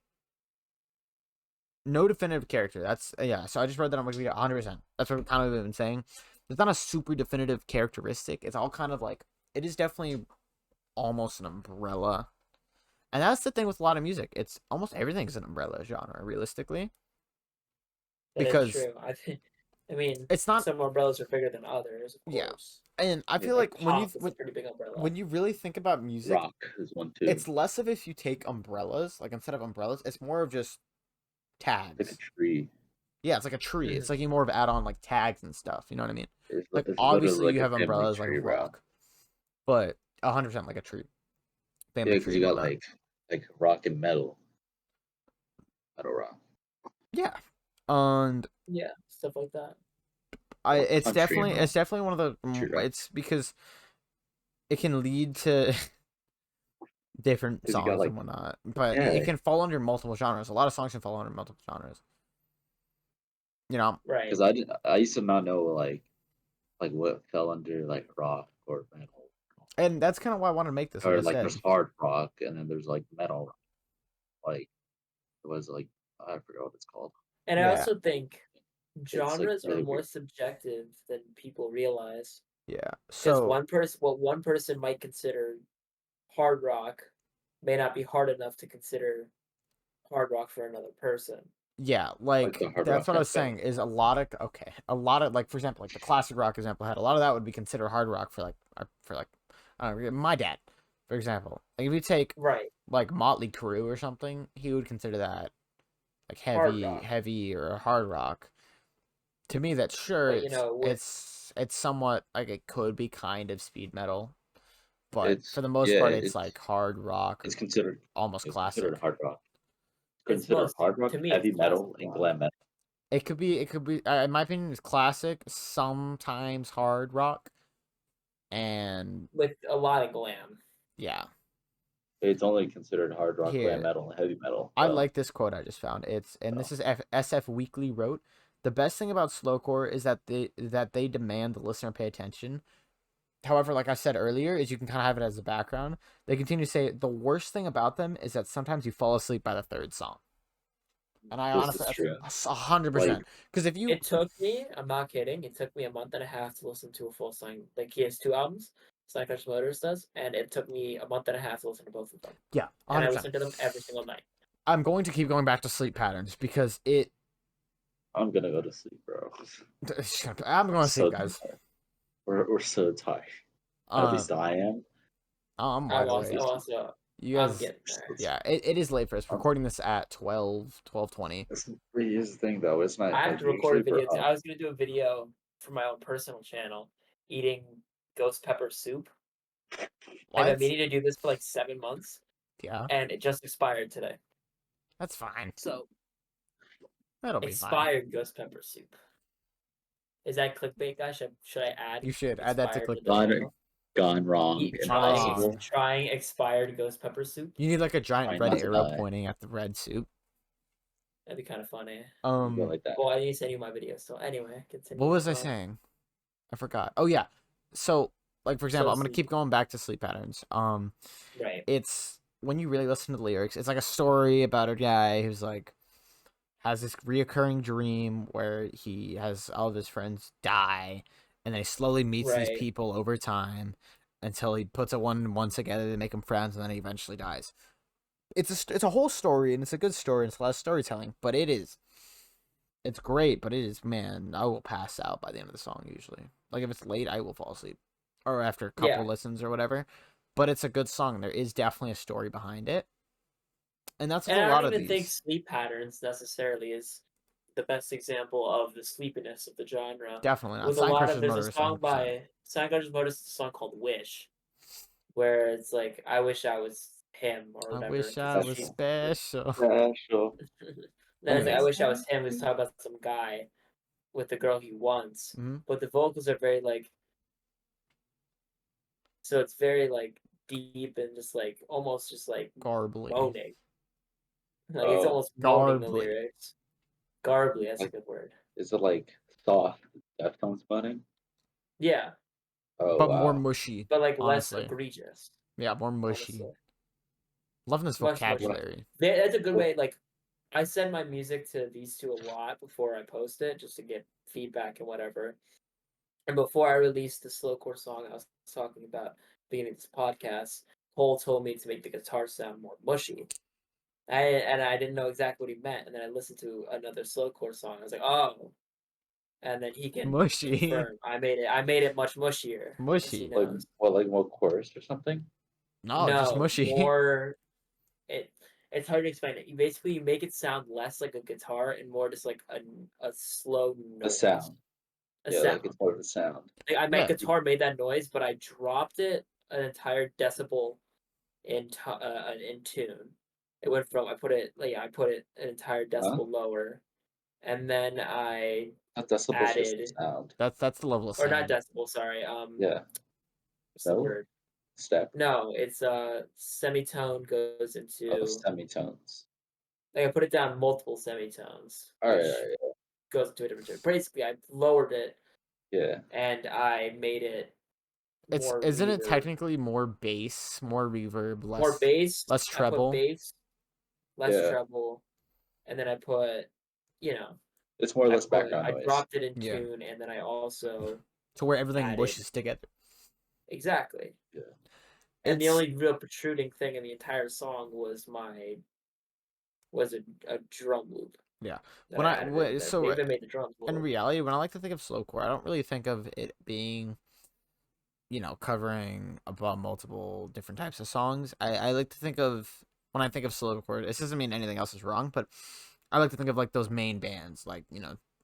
no definitive character. That's yeah. So I just read that on Wikipedia. 100%. That's what kind of been saying. There's not a super definitive characteristic. It's all kind of like it is definitely almost an umbrella. And that's the thing with a lot of music. It's almost everything's an umbrella genre, realistically. That is Because true. I think. I mean, it's not some umbrellas are bigger than others, of yeah. course. And I feel Yeah. like Like pop is a pretty big umbrella. when you really think about music, Rock is one too. it's less of if you take umbrellas, like instead of umbrellas, it's more of just Like a tags. tree. Yeah, it's like a tree. It's Mhm. like you more of add on like tags and stuff. You know what I mean? Like It's literally obviously like you a have family umbrellas like tree, bro. rock, but 100% like a tree, Yeah, family because tree you and got whatnot. like rock and metal. Metal rock. Yeah, and Yeah, stuff like that. it's Country and definitely one of the country rock. it's because it can lead to different Because you got songs like and whatnot, but yeah, it can fall under multiple genres. A lot of songs can fall under multiple genres. You know, Right. because I used to not know like what fell under like rock or metal, and that's kind of why I wanted to make this. Like or I like said, there's hard rock and then there's like metal rock. Like it was like I forgot what it's called. And I Yeah. also think It's like genres are really more weird. subjective than people realize. yeah. Because So what one person might consider hard rock may not be hard enough to consider hard rock for another person. yeah, Like like the hard that's rock what I was cafe. saying. Is a lot of like for example, like the classic rock example I had a lot of that would be considered hard rock for like I don't know, my dad, for example. Like if you take Right. like Motley Crue or something, he would consider that like Hard rock. heavy or hard rock. To me, that's sure But you know, with it's somewhat like it could be kind of speed metal, but It's for the most yeah, part, it's like hard rock or it's considered almost it's considered classic. hard rock. It's it's considered mostly hard rock, to me it's heavy classic metal, and rock. glam metal. It could be in my opinion, it's classic, sometimes hard rock, and With a lot of glam. yeah. It's only considered hard rock, glam Here, metal, and heavy metal. I So, like this quote I just found. This so is SF Weekly wrote. The best thing about slowcore is that they demand the listener pay attention. However, like I said earlier, is you can kind of have it as a background. They continue to say the worst thing about them is that sometimes you fall asleep by the third song. And I this honestly, is true. that's Like 100%. Because if you, It took me, I'm not kidding, it took me a month and a half to listen to a full song. Like he has 2 albums, Sign Crushes Motorist does, and it took me a month and a half to listen to both of them. yeah, And I 100%. listened to them every single night. I'm going to keep going back to sleep patterns because it. I'm gonna go to sleep, bro. I'm going to sleep, So guys. tired. We're so tired. At Um, least I am. I'm I'm wide awake. also You I'm guys, getting there. yeah, it is late for us. Um, Recording this at 12:20. Here's the thing, though. It's not I have like to record a usually video. for I was gonna do a video for my own personal channel, eating ghost pepper soup. I've been What? meaning to do this for like 7 months, Yeah, and it just expired today. that's fine. So That'll be fine. expired ghost pepper soup. Is that clickbait, guys? Should I add? You should add that to expired to the clickbait. title? gone wrong, Eat, impossible. trying expired ghost pepper soup. You need like a giant Trying red not to arrow die. pointing at the red soup. That'd be kind of funny. You go like that. Well, I need to send you my video. So anyway, continue. What was I saying? I forgot. Oh yeah. So like for example, So I'm gonna keep going back to sleep patterns. Right. It's when you really listen to the lyrics, it's like a story about a guy who's like has this reoccurring dream where he has all of his friends die, and then he slowly meets these Right. people over time until he puts a one and one together to make them friends, and then he eventually dies. It's a whole story, and it's a good story, and it's a lot of storytelling, but it's It's great, but it is, man, I will pass out by the end of the song usually. Like if it's late, I will fall asleep, or after a couple Yeah. listens or whatever. But it's a good song. There is definitely a story behind it, and that's with And a I lot don't of even think these. sleep patterns necessarily is the best example of the sleepiness of the genre. Definitely not. With a Sign lot of Crushes there's a Motorist, song 100%. by Sign Crushes Motorist, a song called Wish, where it's like I wish I was him or I whatever. wish I was She, special. Special. then it's like I Anyways, wish I was him. Who's talking about some guy with the girl he wants, Mhm. but the vocals are very like, so it's very like deep and just like almost just like garbly. moaning. Like it's Oh, almost moaning the Garbly. lyrics. Garbly, that's a like, good word. is it like soft Deftones bunning? Yeah, Oh But more wow. mushy, but like less honestly. egregious. Yeah, more mushy. Honestly, Loving this much vocabulary. That's a good way. Like I send my music to these two a lot before I post it, just to get feedback and whatever. And before I released the slowcore song I was talking about at the beginning of this podcast, Cole told me to make the guitar sound more mushy. And I didn't know exactly what he meant. And then I listened to another slowcore song. I was like, oh. And then he can Mushy. confirm. I made it much mushier, as he Mushy. Like knows. what? Like more chorus or something? No, just No, mushy. more. It it's hard to explain it. You make it sound less like a guitar and more just like a slow The noise, sound. a Yeah, like sound. it's more of a sound. Like, my Yeah. guitar made that noise, but I dropped it an entire decibel in tune. It went from I put it an entire Huh? decibel lower, and then I Not decibels, just the added, sound. That's the level of or not sound. decibel, sorry. Yeah. What's the No? word? Step. No, it's semitone goes Oh, into, semitones. like I put it down multiple semitones, Alright, which goes into a different tune. Basically, I lowered it yeah. and I made it It's more isn't it reverb, technically more bass, more reverb, more less bass. less I put treble? bass, less Yeah. treble, and then I put, you know, It's more or less background I noise. dropped it in Yeah. tune, and then I also To where everything added mushes together. exactly. Yeah. And the It's only real protruding thing in the entire song was a drum loop yeah. that When I I added in there. They so even made the drums a in little. reality, when I like to think of slowcore, I don't really think of it being, covering about multiple different types of songs. I like to think of, when I think of slowcore, this doesn't mean anything else is wrong, but I like to think of like those main bands, like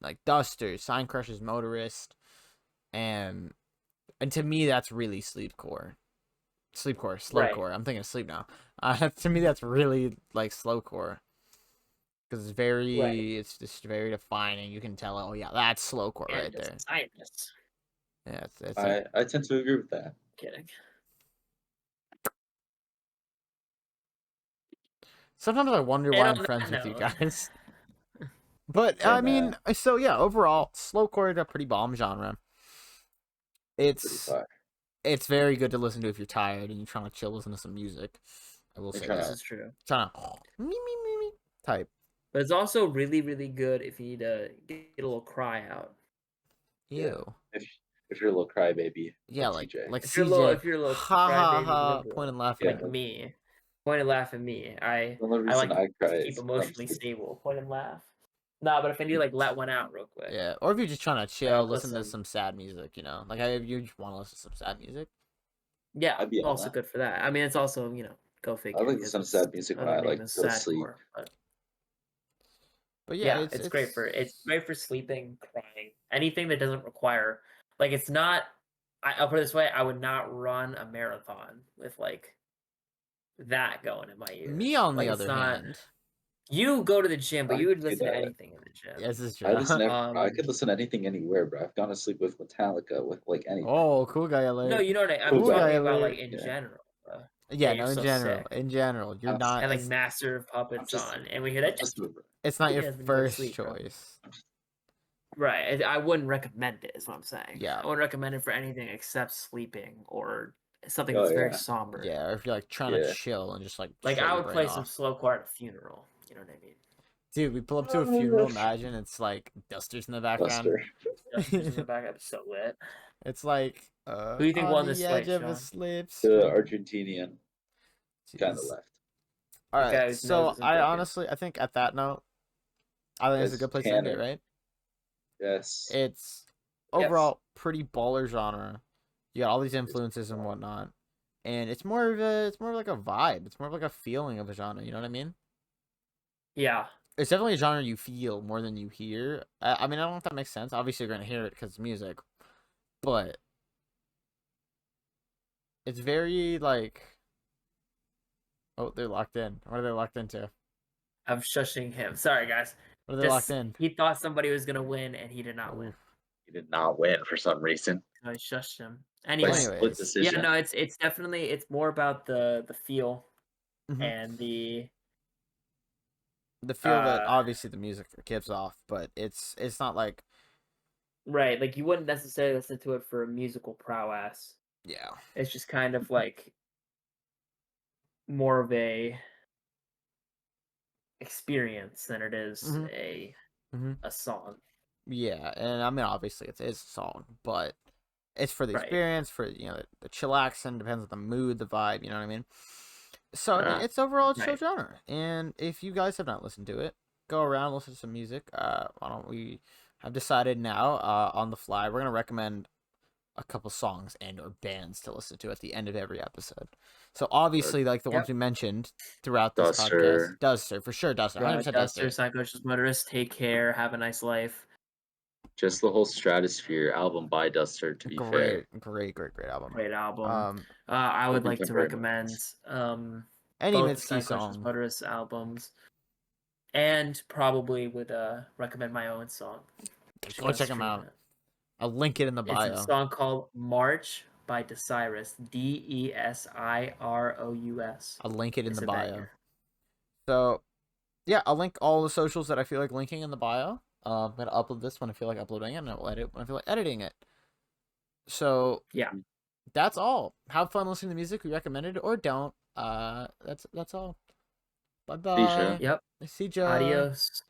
like Duster, Sign Crushes Motorist, and to me that's really Right. slowcore. I'm thinking of sleep now. To me that's really like slowcore because Right. it's just very defining. You can tell, oh yeah, that's slowcore And right just there. scientists. Yeah, it's like I tend to agree with that. Kidding. sometimes I wonder And why I'm on friends that with you note, guys. But Hey I man, mean, so yeah, overall, slowcore is a pretty bomb genre. pretty It's fire. it's very good to listen to if you're tired and you're trying to chill, listen to some music. I will You're say trying this that. to is true. Trying to me me me type. But it's also really, really good if you need to get a little cry out. yeah. Ew. If you're a little crybaby, Yeah, like like TJ. like If you're CJ. a little Ha ha crybaby ha. Point liberal, and laugh at Yeah. like me. me, point and laugh at me. The only I reason like I cry to keep is because I'm emotionally sleeping. stable. Point and laugh. Nah, but if I need to like let one out real quick, Yeah, or if you're just trying to like I'll chill, put listen to some sad music. Like if you just want to listen to some sad music. yeah, I'd be on also that. good for that. I mean, it's also go I figure like to because listen to its sad music when other I name like is go to sleep. sadcore. But But yeah, yeah, it's great for sleeping, crying, anything that doesn't require, like it's not. I'll put it this way: I would not run a marathon with like that going in my ears. me on the Like it's other not. hand. You go to the gym, but I you would can see listen to that. anything in the Yeah, gym. this is I true. listen. I Um, could listen to anything anywhere, bro. I've gone to sleep with Metallica, with like anything. Oh, cool guy no, alert. you know what I'm Cool Cool guy. guy talking about, like alert. in Yeah. general. Yeah, Yeah, you're no, in so general. sick. In general, you're I'm, not. And like Master of I'm Puppets just. on, and we hear I'm that. just. It's not your Yeah, then you go to first sleep, bro. choice. Right. I wouldn't recommend it, is what I'm saying. Yeah. I wouldn't recommend it for anything except sleeping or something Oh that's very yeah. somber. Yeah, or if you're like trying to Yeah. chill and just like Like shut I your would brain play some off. slowcore at a funeral. You know what I mean? Dude, we pull up to a funeral. Imagine it's like dusters in the background. Buster. Dusters in the back. That'd be so lit. It's like Who do you think on won the this edge fight, of a Sean? slip. The screen. Argentinian guy on the Jeez. left. All The guy right, whose nose so isn't I broken. honestly, I think at that note, I think it's a It's good place to end it, Tanner. right? Yes. It's Yes. overall pretty baller genre. You got all these influences and whatnot, and it's more of like a vibe. It's more of like a feeling of a genre. You know what I mean? Yeah. It's definitely a genre you feel more than you hear. I mean, I don't know if that makes sense. Obviously, you're gonna hear it because it's music, but it's very like, oh, they're locked in. What are they locked into? I'm shushing him. Sorry, guys. What are they locked Just in? he thought somebody was gonna win, and he did not win. Oof. He did not win for some reason. So I shushed him. By Anyway, split Anyways. decision. yeah, no, it's definitely it's more about the feel Mhm. and the The feel that uh obviously the music gives off, but it's not like, right. Like you wouldn't necessarily listen to it for musical prowess. yeah. It's just kind of like more of a experience than it is Mhm. Mhm. a song. Yeah, and I mean obviously it's a song, but it's for the Right. experience, for the chillaxing, depends on the mood, the vibe, you know what I mean? So I mean Yeah. it's overall a chill Right. genre. And if you guys have not listened to it, go around, listen to some music. Why don't we have decided now, on the fly, we're gonna recommend a couple songs and or bands to listen to at the end of every episode. So obviously like the ones Yep. we mentioned throughout this podcast, Duster. Duster, for sure, Duster, 100% Duster, Duster. Sign Crushes Motorist, Take Care, Have a Nice Life. Just the whole Stratosphere album by Duster, to be fair. Great album. Great album. Um, I would Open like to Temporary recommend Moments. any both the Mitski Sign Crushes song. Motorist albums, and probably would recommend my own song. Go check them out. I'll link it in the It's a bio. song called March by Desirous. Desirous. I'll link it in It's the a bio. banger. So yeah, I'll link all the socials that I feel like linking in the bio. I'm gonna upload this when I feel like uploading it, and I'll edit when I feel like editing it. So Yeah. that's all. Have fun listening to music we recommended or don't. That's all. Bye See ya. bye. Yep. See ya. Adios.